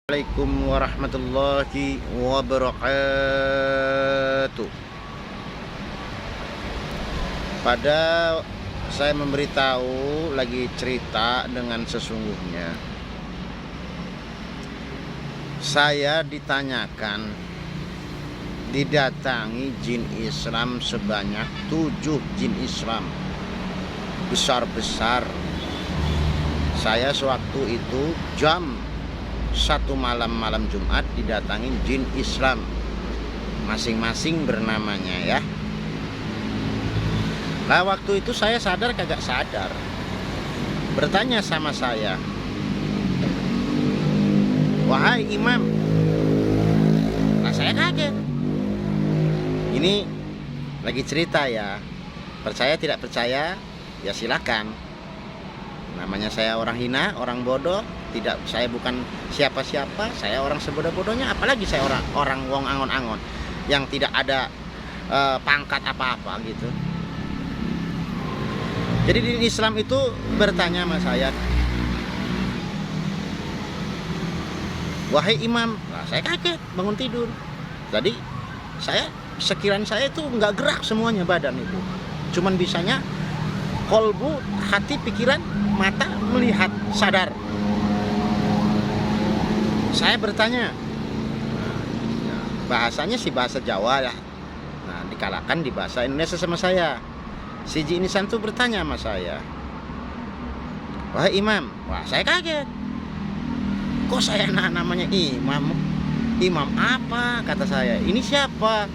Assalamualaikum warahmatullahi wabarakatuh. Pada saya memberitahu lagi cerita dengan sesungguhnya. Saya ditanyakan, didatangi jin Islam sebanyak 7 jin Islam besar-besar. Saya sewaktu itu jam 1 malam Jumat didatangin jin Islam, masing-masing bernamanya ya. Nah waktu itu saya sadar kagak sadar, bertanya sama saya, "Wahai imam." Nah saya kaget. Ini lagi cerita ya, percaya tidak percaya ya silakan. Namanya saya orang hina, orang bodoh. Tidak, saya bukan siapa-siapa. Saya orang sebodoh-bodohnya, apalagi saya orang wong angon-angon yang tidak ada pangkat apa-apa gitu. Jadi di Islam itu bertanya sama saya, "Wahai imam." Nah, saya kaget bangun tidur. Jadi sekiranya saya itu nggak gerak semuanya badan itu. Cuman bisanya kolbu, hati, pikiran, mata melihat, sadar. Saya bertanya, bahasanya sih bahasa Jawa ya. Nah, dikalahkan di bahasa Indonesia sama saya. Si jin Islam tuh bertanya sama saya, "Wahai imam." Wah, saya kaget. Kok saya namanya imam? Imam apa? Kata saya. Ini siapa?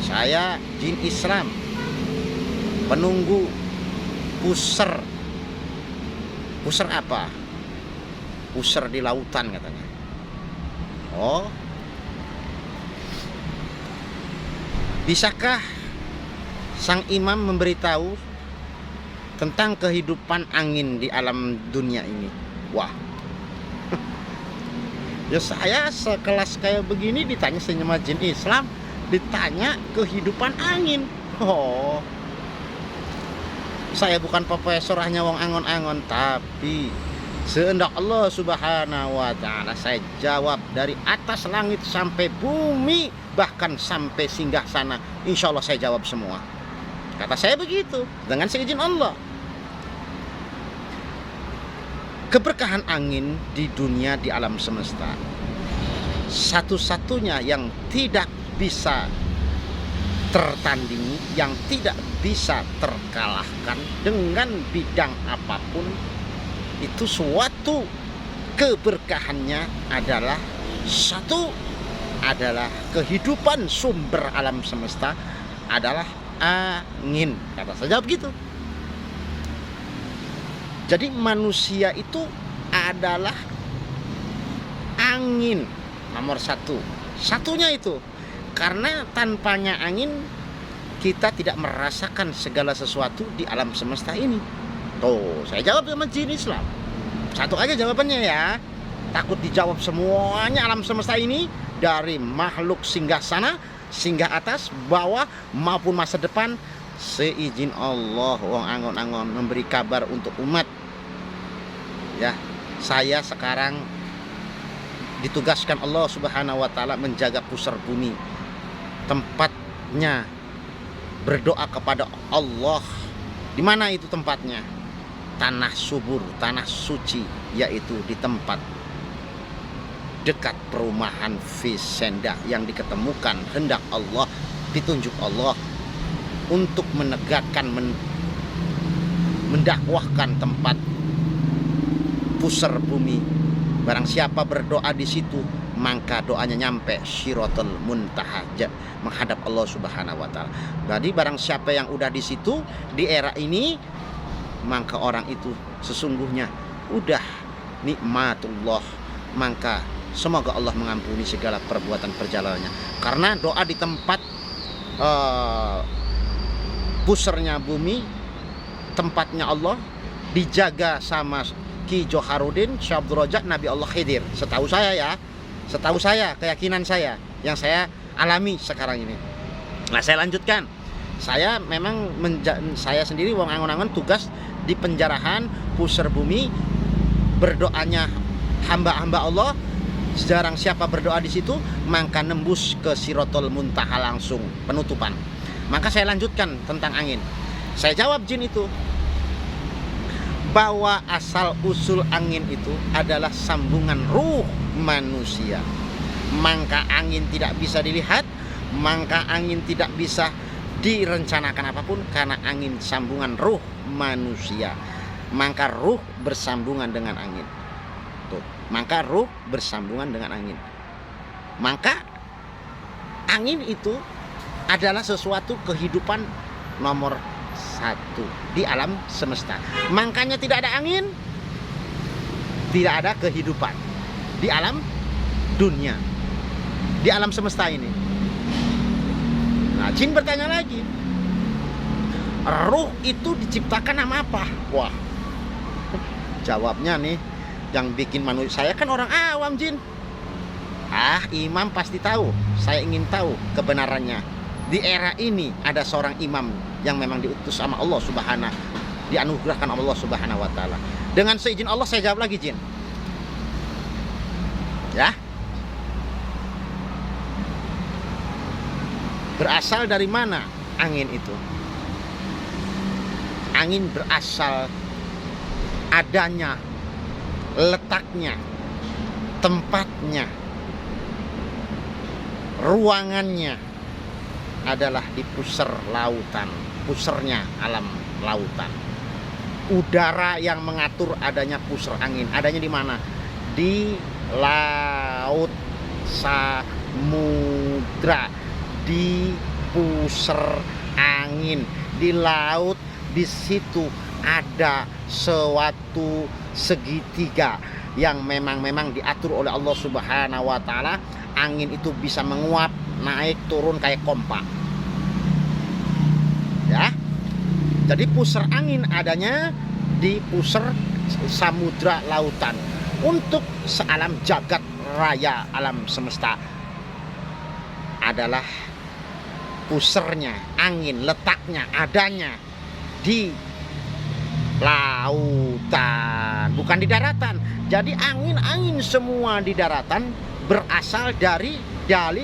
Saya jin Islam, penunggu puser. Puser apa? Puser di lautan katanya. Oh, bisakah sang imam memberitahu tentang kehidupan angin di alam dunia ini? Wah, ya saya sekelas kayak begini ditanya sama jin Islam, ditanya kehidupan angin. Oh, saya bukan profesor, hanya wong angon-angon, tapi sehendak Allah subhanahu wa ta'ala saya jawab dari atas langit sampai bumi, bahkan sampai singgah sana, insya Allah saya jawab semua. Kata saya begitu, dengan seizin Allah. Keberkahan angin di dunia, di alam semesta, satu-satunya yang tidak bisa tertandingi, yang tidak bisa terkalahkan dengan bidang apapun, itu suatu keberkahannya adalah satu, adalah kehidupan sumber alam semesta adalah angin. Kata saja begitu. Jadi manusia itu adalah angin nomor satu. Satunya itu, karena tanpanya angin kita tidak merasakan segala sesuatu di alam semesta ini. Tuh, saya jawab sama jin Islam. Satu aja jawabannya ya. Takut dijawab semuanya alam semesta ini, dari makhluk singgah sana, singgah atas, bawah, maupun masa depan. Seizin Allah, wong angon-angon memberi kabar untuk umat. Ya, saya sekarang ditugaskan Allah subhanahu wa ta'ala menjaga pusar bumi. Tempatnya berdoa kepada Allah. Di mana itu tempatnya? Tanah subur, tanah suci, yaitu di tempat dekat perumahan Visenda yang diketemukan hendak Allah, ditunjuk Allah untuk menegakkan, mendakwahkan tempat pusar bumi. Barang siapa berdoa di situ, maka doanya nyampe Syiratul Muntaha, menghadap Allah subhanahu wa ta'ala. Jadi barang siapa yang udah di situ di era ini, maka orang itu sesungguhnya udah nikmatullah, maka semoga Allah mengampuni segala perbuatan perjalanannya. Karena doa di tempat pusarnya bumi, tempatnya Allah, dijaga sama Ki Joharudin, Syekh Abdul Rajak, Nabi Allah Khidir. Setahu saya ya, setahu saya, keyakinan saya yang saya alami sekarang ini. Nah, saya lanjutkan. Saya memang saya sendiri wong angon-angon tugas di penjarahan pusar bumi, berdoanya hamba-hamba Allah jarang siapa berdoa di situ, maka nembus ke Siratul Muntaha langsung penutupan. Maka saya lanjutkan tentang angin. Saya jawab jin itu bahwa asal usul angin itu adalah sambungan ruh manusia. Maka angin tidak bisa dilihat, maka angin tidak bisa direncanakan apapun, karena angin sambungan ruh manusia. Maka ruh bersambungan dengan angin. Tuh, maka ruh bersambungan dengan angin. Maka angin itu adalah sesuatu kehidupan nomor satu di alam semesta. Makanya tidak ada angin, tidak ada kehidupan di alam dunia, di alam semesta ini. Nah, jin bertanya lagi, ruh itu diciptakan sama apa? Wah, jawabnya nih yang bikin manusia, saya kan orang awam jin. Imam pasti tahu. Saya ingin tahu kebenarannya. Di era ini ada seorang imam yang memang diutus sama Allah Subhanahu, dianugerahkan Allah Subhanahu wa taala. Dengan seizin Allah saya jawab lagi jin. Ya. Berasal dari mana angin itu? Angin berasal adanya, letaknya, tempatnya, ruangannya adalah di pusar lautan, pusarnya alam lautan. Udara yang mengatur adanya pusar angin, adanya di mana? Di laut, samudra, di pusar angin, di laut. Di situ ada suatu segitiga yang memang diatur oleh Allah Subhanahu wa taala. Angin itu bisa menguap, naik, turun kayak kompa. Ya. Jadi pusar angin adanya di pusar samudra lautan. Untuk sealam jagat raya alam semesta adalah pusarnya angin, letaknya adanya di lautan, bukan di daratan. Jadi angin-angin semua di daratan berasal dari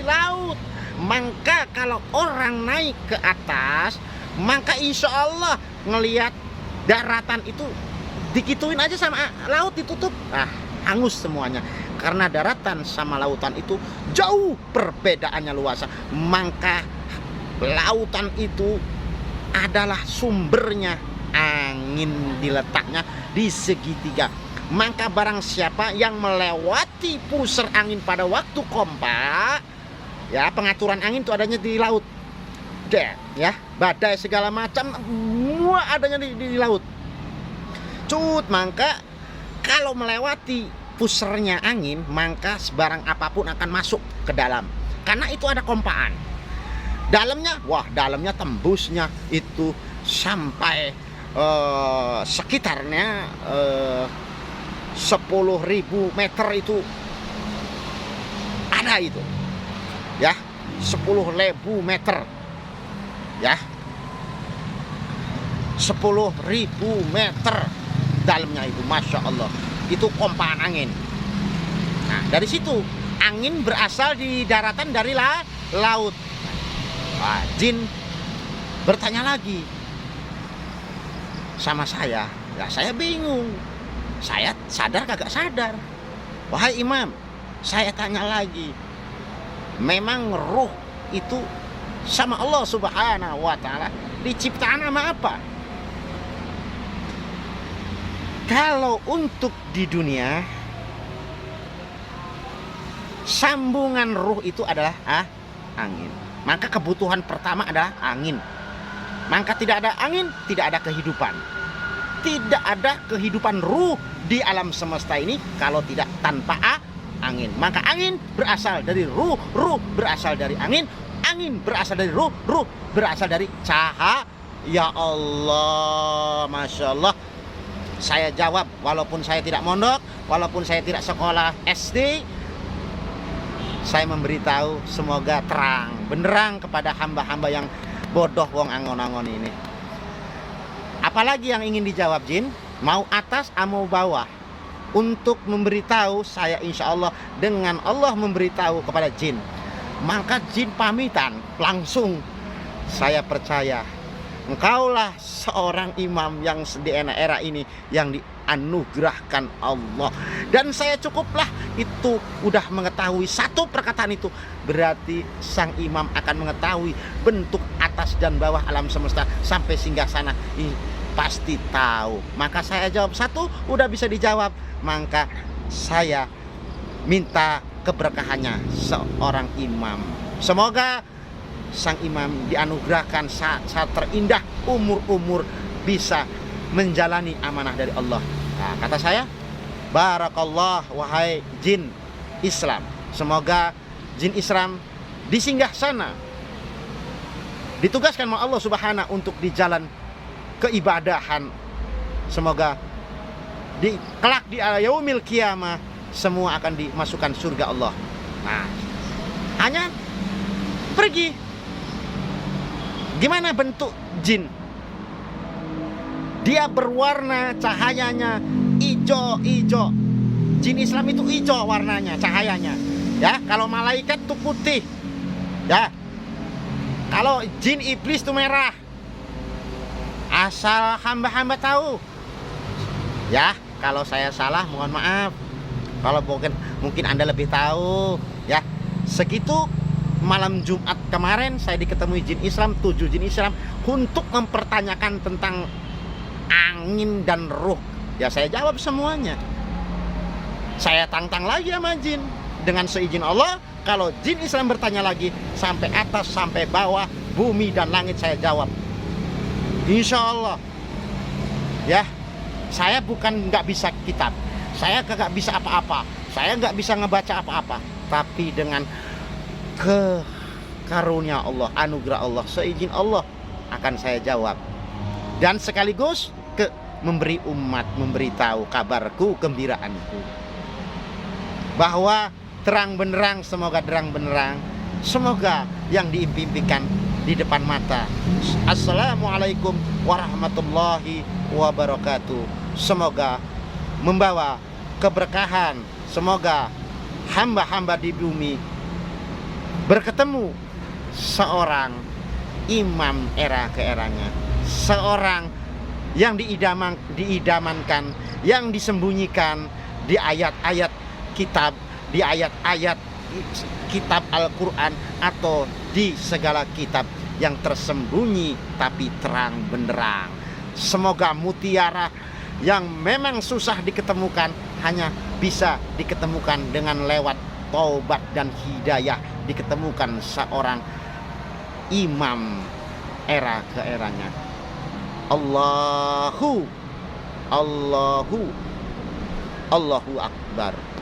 laut. Maka kalau orang naik ke atas, maka insya Allah ngelihat daratan itu dikituin aja sama laut, ditutup, hangus semuanya. Karena daratan sama lautan itu jauh perbedaannya luas. Maka lautan itu adalah sumbernya angin, diletaknya di segitiga. Maka barang siapa yang melewati pusar angin pada waktu kompa, ya, pengaturan angin itu adanya di laut. Ya, badai segala macam semua adanya di laut. Maka kalau melewati pusarnya angin, maka sebarang apapun akan masuk ke dalam. Karena itu ada kompaan. Dalamnya, dalamnya tembusnya itu sampai sekitarnya 10.000 meter itu ada itu. Ya, 10.000 meter. Ya. 10.000 meter dalamnya itu, Masya Allah. Itu kompaan angin. Nah, dari situ angin berasal di daratan dari laut. Jin bertanya lagi sama saya. Ya, saya bingung. Saya sadar kagak sadar. Wahai imam, saya tanya lagi. Memang ruh itu sama Allah Subhanahu wa taala diciptakan sama apa? Kalau untuk di dunia, sambungan ruh itu adalah angin. Maka kebutuhan pertama adalah angin. Maka tidak ada angin, tidak ada kehidupan. Tidak ada kehidupan ruh di alam semesta ini kalau tidak tanpa angin. Maka angin berasal dari ruh, ruh berasal dari angin, angin berasal dari ruh, ruh berasal dari cahaya. Ya Allah, Masya Allah. Saya jawab, walaupun saya tidak mondok, walaupun saya tidak sekolah SD, saya memberitahu semoga terang benderang kepada hamba-hamba yang bodoh wong angon-angon ini. Apalagi yang ingin dijawab jin? Mau atas, mau bawah? untuk memberitahu saya, insya Allah dengan Allah memberitahu kepada jin, maka jin pamitan langsung, saya percaya engkaulah seorang imam yang di era ini yang dianugerahkan Allah. Dan saya cukuplah itu udah mengetahui satu perkataan itu, berarti sang imam akan mengetahui bentuk atas dan bawah alam semesta sampai singgah sana. Pasti tahu. Maka saya jawab satu, udah bisa dijawab, maka saya minta keberkahannya seorang imam. Semoga sang imam dianugerahkan saat terindah umur-umur bisa menjalani amanah dari Allah. Nah, kata saya, barakallah wahai jin Islam. Semoga jin Islam di singgah sana ditugaskan oleh Allah Subhanahu untuk di jalan keibadahan. Semoga kelak di yaumil qiyamah semua akan dimasukkan surga Allah. Nah, hanya pergi. Gimana bentuk jin? Dia berwarna, cahayanya ijo-ijo. Jin Islam itu ijo warnanya, cahayanya. Ya, kalau malaikat itu putih. Ya. Kalau jin iblis itu merah. Asal hamba-hamba tahu. Ya, kalau saya salah mohon maaf. Kalau mungkin Anda lebih tahu, ya. Segitu malam Jumat kemarin saya diketemui jin Islam, 7 jin Islam untuk mempertanyakan tentang angin dan ruh. Ya saya jawab semuanya. Saya tantang lagi sama jin. Dengan seizin Allah, kalau jin Islam bertanya lagi, sampai atas, sampai bawah, bumi dan langit saya jawab. Insya Allah. Ya, saya bukan nggak bisa kitab, saya nggak bisa apa-apa, saya nggak bisa ngebaca apa-apa, tapi dengan karunia Allah, anugerah Allah, seizin Allah akan saya jawab. Dan sekaligus memberi umat, memberitahu kabarku, gembiraanku, bahwa terang benderang, semoga terang benderang, semoga yang diimpikan di depan mata. Assalamualaikum warahmatullahi wabarakatuh. Semoga membawa keberkahan, semoga hamba-hamba di bumi berketemu seorang imam era ke eranya, seorang yang diidamankan, yang disembunyikan di ayat-ayat kitab, di ayat-ayat kitab Al-Quran, atau di segala kitab yang tersembunyi tapi terang benderang. Semoga mutiara yang memang susah diketemukan hanya bisa diketemukan dengan lewat taubat dan hidayah, diketemukan seorang imam era ke eranya. Allahu Akbar.